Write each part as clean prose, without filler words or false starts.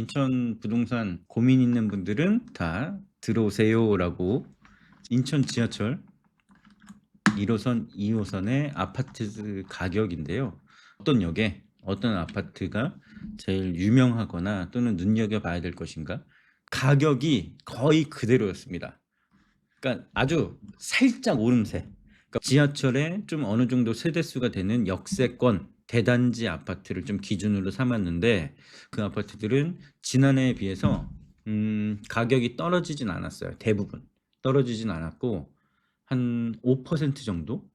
인천 부동산 고민 있는 분들은 다 들어오세요라고 인천 지하철 1호선, 2호선의 아파트 가격인데요. 어떤 역에 어떤 아파트가 제일 유명하거나 또는 눈여겨봐야 될 것인가? 가격이 거의 그대로였습니다. 그러니까 아주 살짝 오름세. 그러니까 지하철에 좀 어느 정도 세대수가 되는 역세권 대단지 아파트를 좀 기준으로 삼았는데 그 아파트들은 지난해에 비해서 가격이 떨어지진 않았어요. 대부분 떨어지진 않았고 한 5% 정도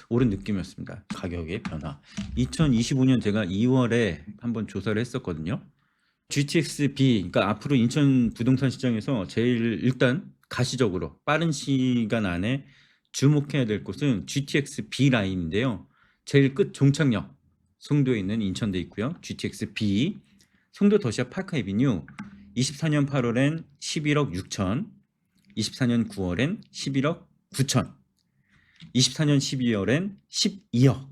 오른 느낌이었습니다. 가격의 변화. 2025년 제가 2월에 한번 조사를 했었거든요. GTX-B, 그러니까 앞으로 인천 부동산 시장에서 제일 일단 가시적으로 빠른 시간 안에 주목해야 될 곳은 GTX-B 라인인데요. 제일 끝 종착역 송도에 있는 인천대에 있고요. GTX-B 송도 더샵 파크 에비뉴 24년 8월엔 11억 6천, 24년 9월엔 11억 9천, 24년 12월엔 12억.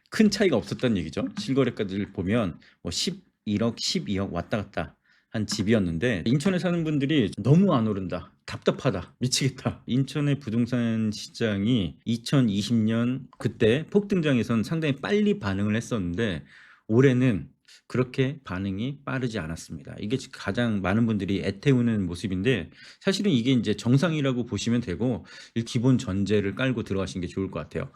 큰 차이가 없었다는 얘기죠. 실거래가들 보면 뭐 11억, 12억 왔다 갔다 한 집이었는데 인천에 사는 분들이 너무 안 오른다, 답답하다, 미치겠다. 인천의 부동산 시장이 2020년 그때 폭등장에선 상당히 빨리 반응을 했었는데 올해는 그렇게 반응이 빠르지 않았습니다. 이게 가장 많은 분들이 애태우는 모습인데 사실은 이게 이제 정상이라고 보시면 되고 기본 전제를 깔고 들어가시는 게 좋을 것 같아요.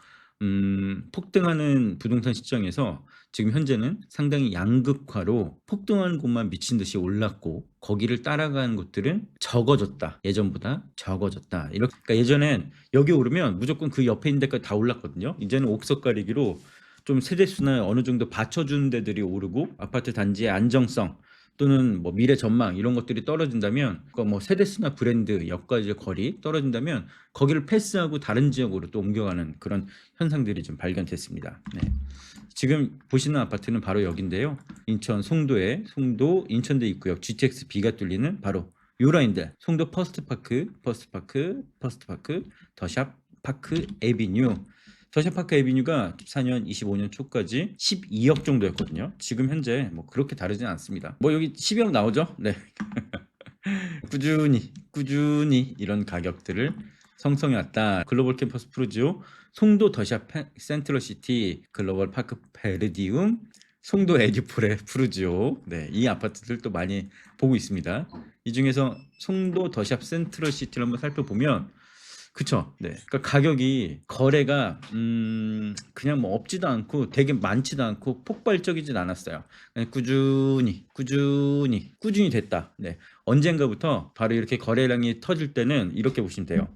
폭등하는 부동산 시장에서 지금 현재는 상당히 양극화로 폭등하는 곳만 미친 듯이 올랐고 거기를 따라가는 곳들은 적어졌다. 예전보다 적어졌다. 이렇게 그러니까 예전엔 여기 오르면 무조건 그 옆에 있는 데까지 다 올랐거든요. 이제는 옥석 가리기로 좀 세대수나 어느 정도 받쳐주는 데들이 오르고 아파트 단지의 안정성 또는 뭐 미래 전망 이런 것들이 떨어진다면 뭐 세대수나 브랜드 역과의 거리 떨어진다면 거기를 패스하고 다른 지역으로 또 옮겨가는 그런 현상들이 좀 발견됐습니다. 지금 보시는 아파트는 바로 여기인데요. 인천 송도에 송도 인천대 입구역 GTX-B가 뚫리는 바로 요 라인들 송도 퍼스트파크 더샵 파크 에비뉴. 더샵파크 에비뉴가 14년 25년 초까지 12억 정도였거든요. 지금 현재 뭐 그렇게 다르진 않습니다. 뭐 여기 12억 나오죠? 꾸준히 이런 가격들을 형성해 왔다. 글로벌 캠퍼스 프루지오, 송도 더샵 센트럴시티, 글로벌 파크 페르디움, 송도 에듀폴의 프루지오. 이 아파트들 또 많이 보고 있습니다. 이 중에서 송도 더샵 센트럴시티를 한번 살펴보면 그쵸. 그러니까 가격이 거래가 그냥 뭐 없지도 않고 되게 많지도 않고 폭발적이진 않았어요. 그냥 꾸준히 됐다. 언젠가부터 바로 이렇게 거래량이 터질 때는 이렇게 보시면 돼요.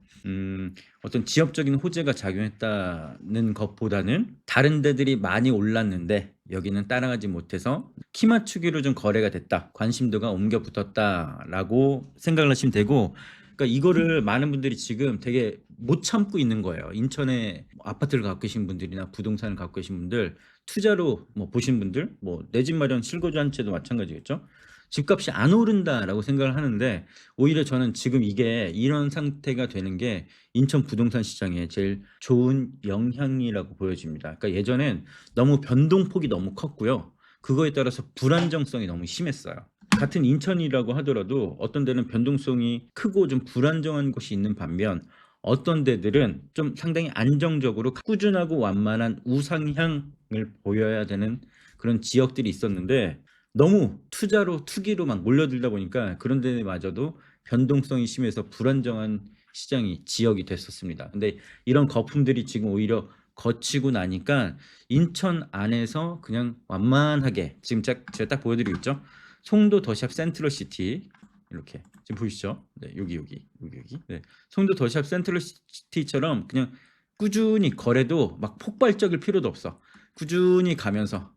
어떤 지역적인 호재가 작용했다는 것보다는 다른 데들이 많이 올랐는데 여기는 따라가지 못해서 키 맞추기로 좀 거래가 됐다. 관심도가 옮겨 붙었다라고 생각을 하시면 되고 그러니까 이거를 많은 분들이 지금 되게 못 참고 있는 거예요. 인천에 아파트를 갖고 계신 분들이나 부동산을 갖고 계신 분들, 투자로 뭐 보신 분들, 뭐 내 집 마련 실거주한채도 마찬가지겠죠. 집값이 안 오른다라고 생각을 하는데 오히려 저는 지금 이게 이런 상태가 되는 게 인천 부동산 시장에 제일 좋은 영향이라고 보여집니다. 그러니까 예전엔 너무 변동폭이 너무 컸고요. 그거에 따라서 불안정성이 너무 심했어요. 같은 인천이라고 하더라도 어떤 데는 변동성이 크고 좀 불안정한 곳이 있는 반면 어떤 데들은 좀 상당히 안정적으로 꾸준하고 완만한 우상향을 보여야 되는 그런 지역들이 있었는데 너무 투기로 막 몰려들다 보니까 그런 데마저도 변동성이 심해서 불안정한 지역이 됐었습니다. 근데 이런 거품들이 지금 오히려 거치고 나니까 인천 안에서 그냥 완만하게 지금 제가 딱 보여드리고 있죠. 송도 더샵 센트럴시티 이렇게 지금 보이시죠? 여기. 송도 더샵 센트럴시티처럼 그냥 꾸준히 거래도 막 폭발적일 필요도 없어. 꾸준히 가면서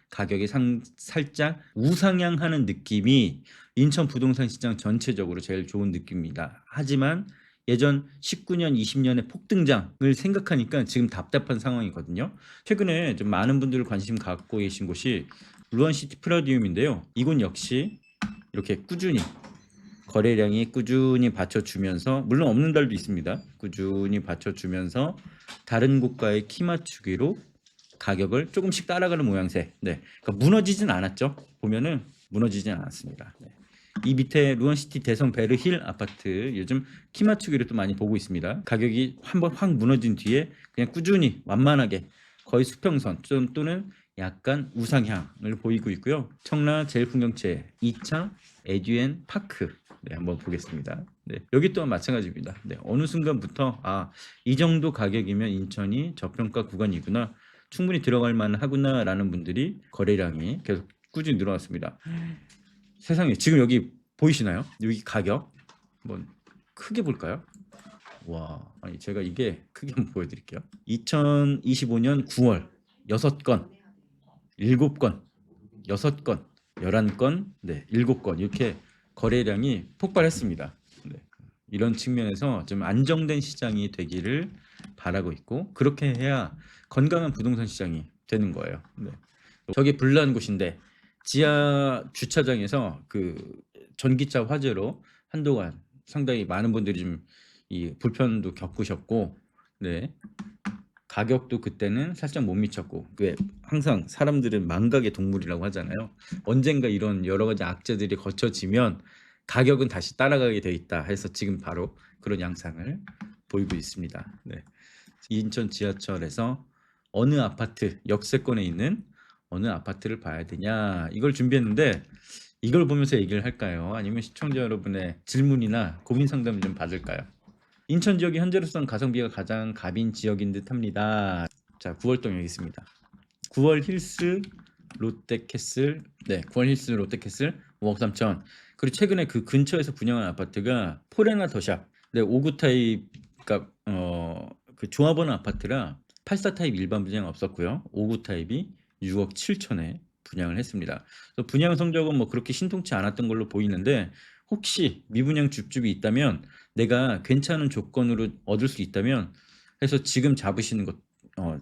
가격이 살짝 우상향하는 느낌이 인천 부동산 시장 전체적으로 제일 좋은 느낌입니다. 하지만 예전 19년, 20년의 폭등장을 생각하니까 지금 답답한 상황이거든요. 최근에 좀 많은 분들 관심 갖고 계신 곳이 루안시티 프라디움인데요. 이곳 역시 이렇게 꾸준히 거래량이 꾸준히 받쳐주면서 물론 없는 달도 있습니다. 꾸준히 받쳐주면서 다른 곳과의 키 맞추기로 가격을 조금씩 따라가는 모양새. 그러니까 무너지진 않았죠. 보면은 무너지지 않았습니다. 네. 이 밑에 루원시티 대성 베르힐 아파트 요즘 키 맞추기를 또 많이 보고 있습니다. 가격이 한번 확 무너진 뒤에 그냥 꾸준히 완만하게 거의 수평선 또는 약간 우상향을 보이고 있고요. 청라 제일풍경채 2차 에듀엔 파크, 네, 한번 보겠습니다. 네, 여기 또한 마찬가지입니다. 네, 어느 순간부터 이 정도 가격이면 인천이 저평가 구간이구나, 충분히 들어갈 만하구나 라는 분들이 거래량이 계속 꾸준히 늘어났습니다. 세상에, 지금 여기 보이시나요? 여기 가격 한번 크게 볼까요? 와, 아니 제가 이게 크게 한번 보여드릴게요. 2025년 9월 6건, 7건, 6건, 11건, 네, 7건 이렇게 거래량이 폭발했습니다. 네, 이런 측면에서 좀 안정된 시장이 되기를 바라고 있고, 그렇게 해야 건강한 부동산 시장이 되는 거예요. 네. 저기 불난 곳인데 지하 주차장에서 그 전기차 화재로 한동안 상당히 많은 분들이 좀 이 불편도 겪으셨고, 네, 가격도 그때는 살짝 못 미쳤고, 왜 항상 사람들은 망각의 동물이라고 하잖아요. 언젠가 이런 여러 가지 악재들이 거쳐지면 가격은 다시 따라가게 돼 있다 해서 지금 바로 그런 양상을 보이고 있습니다. 네. 인천 지하철에서 어느 아파트, 역세권에 있는 어느 아파트를 봐야 되냐, 이걸 준비했는데 이걸 보면서 얘기를 할까요? 아니면 시청자 여러분의 질문이나 고민 상담을 좀 받을까요? 인천 지역이 현재로서는 가성비가 가장 갑인 지역인 듯 합니다. 자, 9월동 여기 있습니다. 9월 힐스 롯데캐슬, 네, 9월 힐스 롯데캐슬 5억 3천. 그리고 최근에 그 근처에서 분양한 아파트가 포레나 더샵, 네, 5구 타입, 그러니까 그 조합원 아파트라 84 타입 일반 분양 없었고요. 5구 타입이 6억 7천에 분양을 했습니다. 분양 성적은 뭐 그렇게 신통치 않았던 걸로 보이는데, 혹시 미분양 줍줍이 있다면, 내가 괜찮은 조건으로 얻을 수 있다면 해서 지금 잡으시는 것,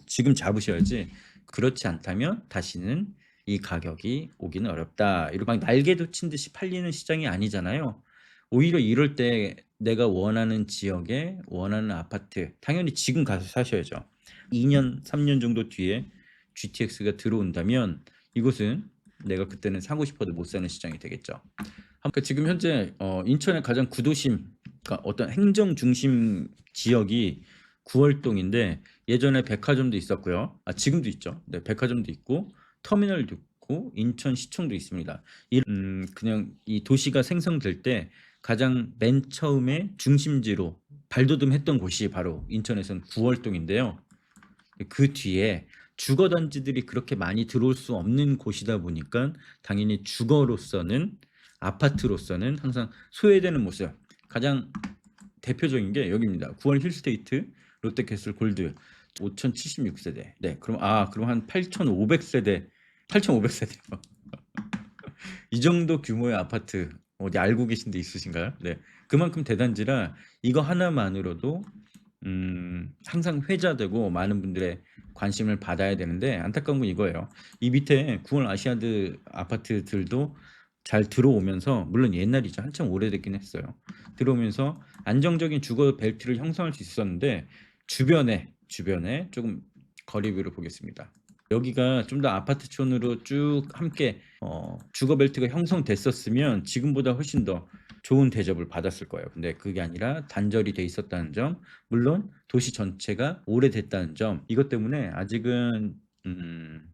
지금 잡으셔야지, 그렇지 않다면 다시는 이 가격이 오기는 어렵다. 이렇게 막 날개도 친 듯이 팔리는 시장이 아니잖아요. 오히려 이럴 때 내가 원하는 지역에 원하는 아파트, 당연히 지금 가서 사셔야죠. 2년, 3년 정도 뒤에 GTX가 들어온다면 이곳은 내가 그때는 사고 싶어도 못 사는 시장이 되겠죠. 그러니까 지금 현재 인천의 가장 구도심, 그러니까 어떤 행정 중심 지역이 구월동인데, 예전에 백화점도 있었고요. 지금도 있죠. 네, 백화점도 있고 터미널도 있고 인천시청도 있습니다. 그냥 이 도시가 생성될 때 가장 맨 처음에 중심지로 발돋움했던 곳이 바로 인천에서는 구월동인데요. 그 뒤에 주거단지들이 그렇게 많이 들어올 수 없는 곳이다 보니까 당연히 주거로서는, 아파트로서는 항상 소외되는 모습. 가장 대표적인 게 여기입니다. 9월 힐스테이트 롯데캐슬 골드 5,076세대. 네, 그럼 한 8,500세대, 8,500세대. 이 정도 규모의 아파트 어디 알고 계신 데 있으신가요? 네, 그만큼 대단지라 이거 하나만으로도 항상 회자되고 많은 분들의 관심을 받아야 되는데, 안타까운 건 이거예요. 이 밑에 9월 아시아드 아파트들도 잘 들어오면서, 물론 옛날이죠, 한참 오래됐긴 했어요. 들어오면서 안정적인 주거 벨트를 형성할 수 있었는데, 주변에 조금 거리뷰를 보겠습니다. 여기가 좀 더 아파트촌으로 쭉 함께 주거 벨트가 형성됐었으면 지금보다 훨씬 더 좋은 대접을 받았을 거예요. 근데 그게 아니라 단절이 돼 있었다는 점, 물론 도시 전체가 오래됐다는 점, 이것 때문에 아직은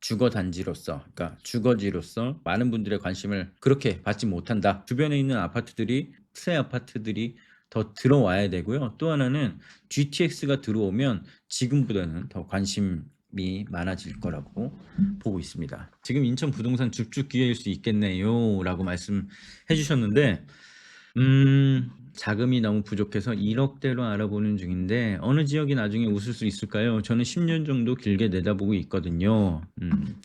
주거 단지로서, 그러니까 주거지로서 많은 분들의 관심을 그렇게 받지 못한다. 주변에 있는 아파트들이, 새 아파트들이 더 들어와야 되고요. 또 하나는 GTX가 들어오면 지금보다는 더 관심이 많아질 거라고 보고 있습니다. 지금 인천 부동산 줍줍 기회일 수 있겠네요 라고 말씀해 주셨는데, 자금이 너무 부족해서 1억대로 알아보는 중인데 어느 지역이 나중에 웃을 수 있을까요? 저는 10년 정도 길게 내다보고 있거든요.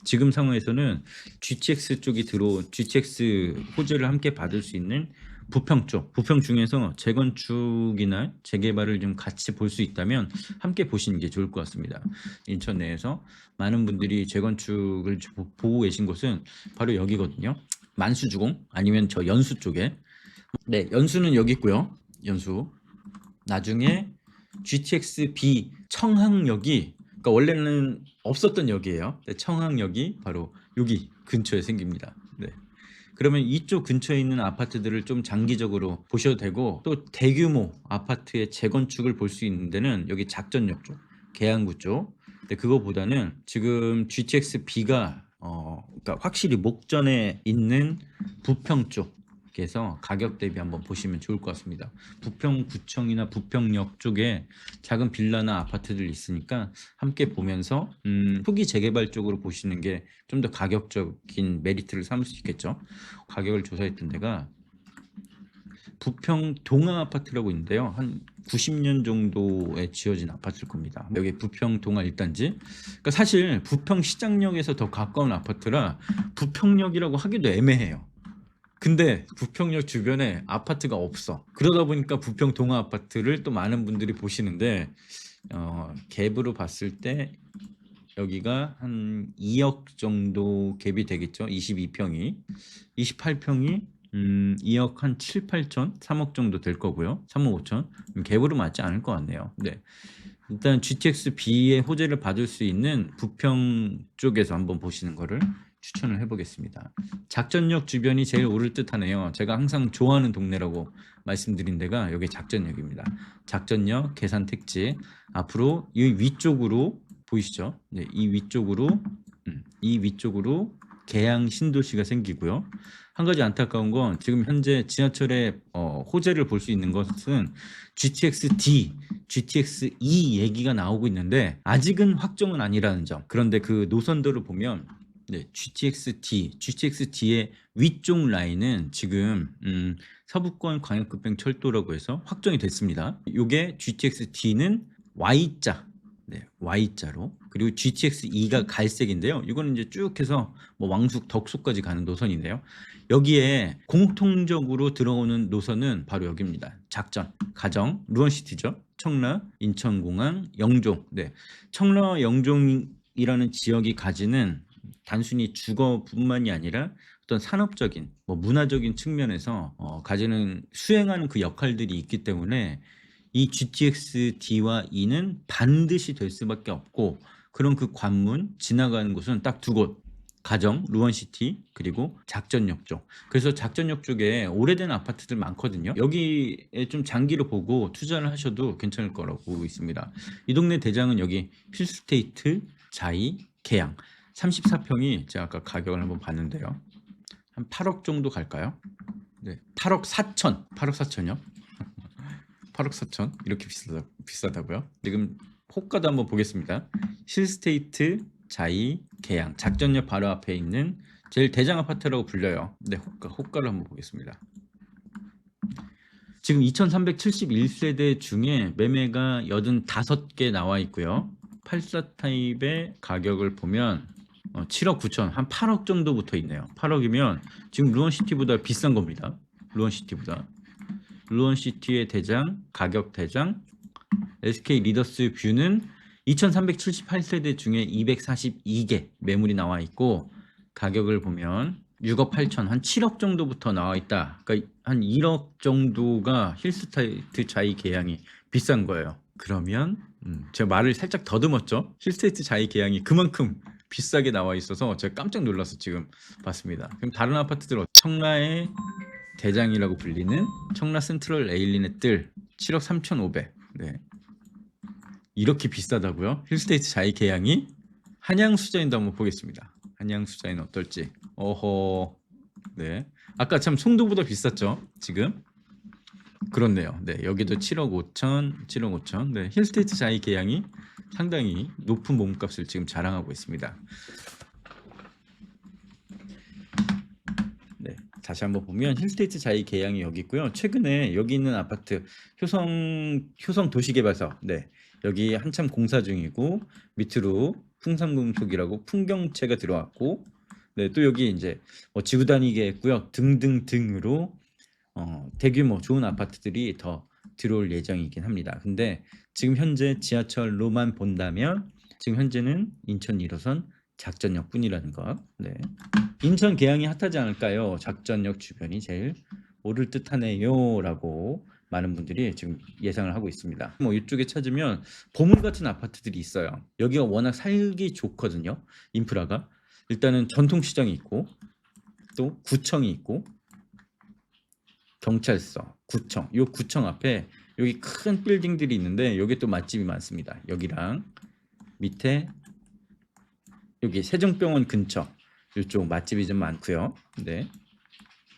지금 상황에서는 GTX 쪽이 GTX 호재를 함께 받을 수 있는 부평 쪽, 부평 중에서 재건축이나 재개발을 좀 같이 볼 수 있다면 함께 보시는 게 좋을 것 같습니다. 인천 내에서 많은 분들이 재건축을 보고 계신 곳은 바로 여기거든요. 만수주공, 아니면 저 연수 쪽에. 네, 연수는 여기 있고요. 연수. 나중에 GTX B 청항역이, 그러니까 원래는 없었던 역이에요. 네, 청항역이 바로 여기 근처에 생깁니다. 네. 그러면 이쪽 근처에 있는 아파트들을 좀 장기적으로 보셔도 되고, 또 대규모 아파트의 재건축을 볼 수 있는 데는 여기 작전역 쪽, 계양구 쪽. 근데 그거보다는 지금 GTX B가 그러니까 확실히 목전에 있는 부평 쪽에서 가격 대비 한번 보시면 좋을 것 같습니다. 부평구청이나 부평역 쪽에 작은 빌라나 아파트들 있으니까 함께 보면서 후기 재개발 쪽으로 보시는 게 좀 더 가격적인 메리트를 삼을 수 있겠죠. 가격을 조사했던 데가 부평 동아 아파트라고 있는데요. 한 90년 정도에 지어진 아파트일 겁니다. 여기 부평 동아 1단지. 그러니까 사실 부평 시장역에서 더 가까운 아파트라 부평역이라고 하기도 애매해요. 근데 부평역 주변에 아파트가 없어. 그러다 보니까 부평 동아 아파트를 또 많은 분들이 보시는데 갭으로 봤을 때 여기가 한 2억 정도 갭이 되겠죠. 22평이. 28평이 2억 한 7, 8천, 3억 정도 될 거고요. 3억 5천. 갭으로 맞지 않을 것 같네요. 네. 일단 GTX B의 호재를 받을 수 있는 부평 쪽에서 한번 보시는 거를 추천을 해보겠습니다. 작전역 주변이 제일 오를 듯하네요. 제가 항상 좋아하는 동네라고 말씀드린 데가 여기 작전역입니다. 작전역, 계산택지. 앞으로 이 위쪽으로 보이시죠? 네, 이 위쪽으로 계양 신도시가 생기고요. 한 가지 안타까운 건 지금 현재 지하철의 호재를 볼 수 있는 것은 GTX D, GTX E 얘기가 나오고 있는데 아직은 확정은 아니라는 점. 그런데 그 노선도를 보면 네, GTX D, GTX D의 위쪽 라인은 지금 서부권 광역급행 철도라고 해서 확정이 됐습니다. 이게 GTX D는 Y자, 네, Y자로. 그리고 GTX E가 갈색인데요. 이거는 이제 쭉 해서 뭐 왕숙, 덕수까지 가는 노선인데요. 여기에 공통적으로 들어오는 노선은 바로 여기입니다. 작전, 가정, 루원시티죠. 청라, 인천공항, 영종. 네, 청라, 영종이라는 지역이 가지는 단순히 주거뿐만이 아니라 어떤 산업적인, 뭐 문화적인 측면에서 가지는 수행하는 그 역할들이 있기 때문에 이 GTX D와 E는 반드시 될 수밖에 없고, 그런 그 관문 지나가는 곳은 딱 두 곳. 가정, 루원시티, 그리고 작전역 쪽. 그래서 작전역 쪽에 오래된 아파트들 많거든요. 여기에 좀 장기로 보고 투자를 하셔도 괜찮을 거라고 보고 있습니다. 이 동네 대장은 여기 필스테이트, 자이, 계양. 34평이 제가 아까 가격을 한번 봤는데요. 한 8억 정도 갈까요? 네, 8억 4천, 8억 4천요. 8억 4천 이렇게 비싸다고요? 지금 호가도 한번 보겠습니다. 힐스테이트, 자이, 계양, 작전역 바로 앞에 있는 제일 대장 아파트라고 불려요. 네, 호가를 한번 보겠습니다. 지금 2371세대 중에 매매가 85개 나와 있고요. 84 타입의 가격을 보면 7억 9천, 한 8억 정도 붙어 있네요. 8억이면 지금 루원시티보다 비싼 겁니다. 루원시티의 대장, 가격 대장, SK 리더스 뷰는 2378세대 중에 242개 매물이 나와 있고, 가격을 보면 6억 8천, 한 7억 정도부터 나와 있다. 그러니까 한 1억 정도가 힐스테이트 자이 계양이 비싼 거예요. 그러면 제가 말을 살짝 더듬었죠. 힐스테이트 자이 계양이 그만큼 비싸게 나와 있어서 제가 깜짝 놀라서 지금 봤습니다. 그럼 다른 아파트들 청라의 대장이라고 불리는 청라 센트럴 에일린의 뜰 7억 3,500. 네. 이렇게 비싸다고요? 힐스테이트 자이 계양이? 한양수자인도 한번 보겠습니다. 한양수자인 어떨지. 어허. 네. 아까 참 송도보다 비쌌죠? 지금. 그렇네요. 네. 여기도 7억 5천, 7억 5천. 네. 힐스테이트 자이 계양이 상당히 높은 몸값을 지금 자랑하고 있습니다. 네. 다시 한번 보면 힐스테이트 자이 계양이 여기 있고요. 최근에 여기 있는 아파트 효성 도시개발사. 네. 여기 한참 공사 중이고, 밑으로 풍산금속이라고 풍경채가 들어왔고, 네, 또 여기 이제 지구단위계 구역 등등등으로 대규모 좋은 아파트들이 더 들어올 예정이긴 합니다. 근데 지금 현재 지하철로만 본다면 지금 현재는 인천 1호선 작전역뿐이라는 것. 네. 인천 계양이 핫하지 않을까요? 작전역 주변이 제일 오를 듯하네요라고 많은 분들이 지금 예상을 하고 있습니다. 뭐 이쪽에 찾으면 보물 같은 아파트들이 있어요. 여기가 워낙 살기 좋거든요. 인프라가 일단은 전통시장이 있고, 또 구청이 있고 경찰서, 구청. 요 구청 앞에 여기 큰 빌딩들이 있는데 여기 또 맛집이 많습니다. 여기랑 밑에 여기 세종병원 근처 이쪽 맛집이 좀 많고요. 네.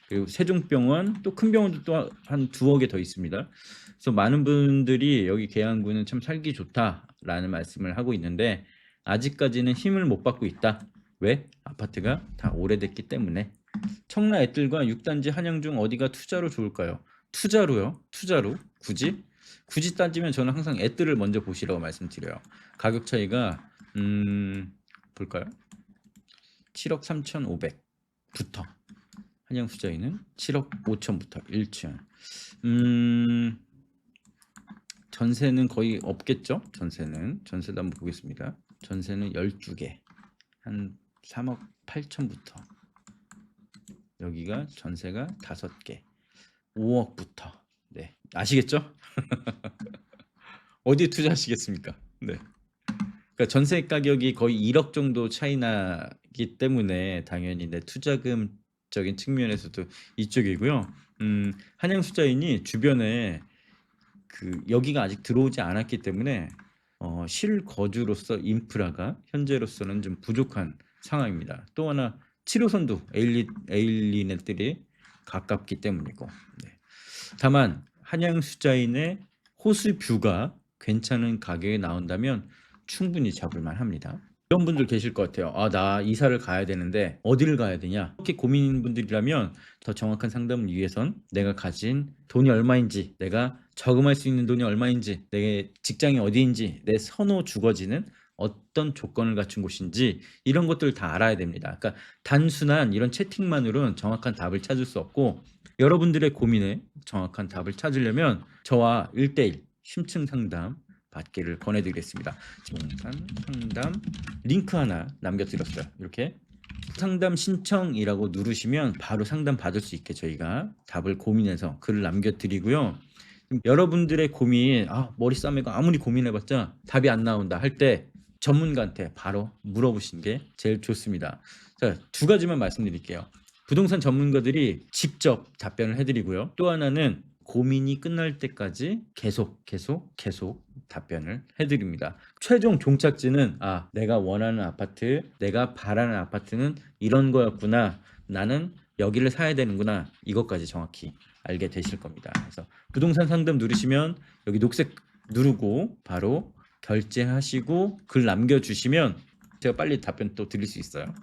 그리고 세종병원 또 큰 병원도 또 한 두어 개 더 있습니다. 그래서 많은 분들이 여기 계양구는 참 살기 좋다라는 말씀을 하고 있는데 아직까지는 힘을 못 받고 있다. 왜? 아파트가 다 오래됐기 때문에. 청라 애뜰과 6단지 한양 중 어디가 투자로 좋을까요? 투자로요? 투자로? 굳이? 굳이 따지면 저는 항상 애뜰을 먼저 보시라고 말씀드려요. 가격 차이가 볼까요? 7억 3,500부터 한양 투자인은 7억 5천부터 1층. 전세는 거의 없겠죠? 전세도 한번 보겠습니다. 전세는 12개 한 3억 8천부터 여기가 전세가 5개 5억부터. 네, 아시겠죠? 어디에 투자하시겠습니까? 네. 그러니까 전세 가격이 거의 1억 정도 차이 나기 때문에 당연히 내 투자금적인 측면에서도 이쪽이고요. 한양 투자인이 주변에 여기가 아직 들어오지 않았기 때문에 실거주로서 인프라가 현재로서는 좀 부족한 상황입니다. 또 하나 7호선도 에일리넷들이 가깝기 때문이고. 네. 다만 한양 투자인의 호수 뷰가 괜찮은 가격에 나온다면 충분히 잡을만 합니다. 이런 분들 계실 것 같아요. 아, 나 이사를 가야 되는데 어디를 가야 되냐? 이렇게 고민인 분들이라면 더 정확한 상담을 위해선 내가 가진 돈이 얼마인지, 내가 저금할 수 있는 돈이 얼마인지, 내 직장이 어디인지, 내 선호 주거지는 어떤 조건을 갖춘 곳인지 이런 것들을 다 알아야 됩니다. 그러니까 단순한 이런 채팅만으로는 정확한 답을 찾을 수 없고 여러분들의 고민에 정확한 답을 찾으려면 저와 1대1 심층 상담 받기를 권해드리겠습니다. 부동산 상담 링크 하나 남겨드렸어요. 이렇게 상담 신청이라고 누르시면 바로 상담 받을 수 있게 저희가 답을 고민해서 글을 남겨드리고요. 여러분들의 고민, 머리 싸매고 아무리 고민해봤자 답이 안 나온다 할 때 전문가한테 바로 물어보시는 게 제일 좋습니다. 자, 두 가지만 말씀드릴게요. 부동산 전문가들이 직접 답변을 해드리고요. 또 하나는 고민이 끝날 때까지 계속 답변을 해드립니다. 최종 종착지는 내가 원하는 아파트, 내가 바라는 아파트는 이런 거였구나, 나는 여기를 사야 되는구나, 이것까지 정확히 알게 되실 겁니다. 그래서 부동산 상담 누르시면 여기 녹색 누르고 바로 결제하시고 글 남겨주시면 제가 빨리 답변 또 드릴 수 있어요.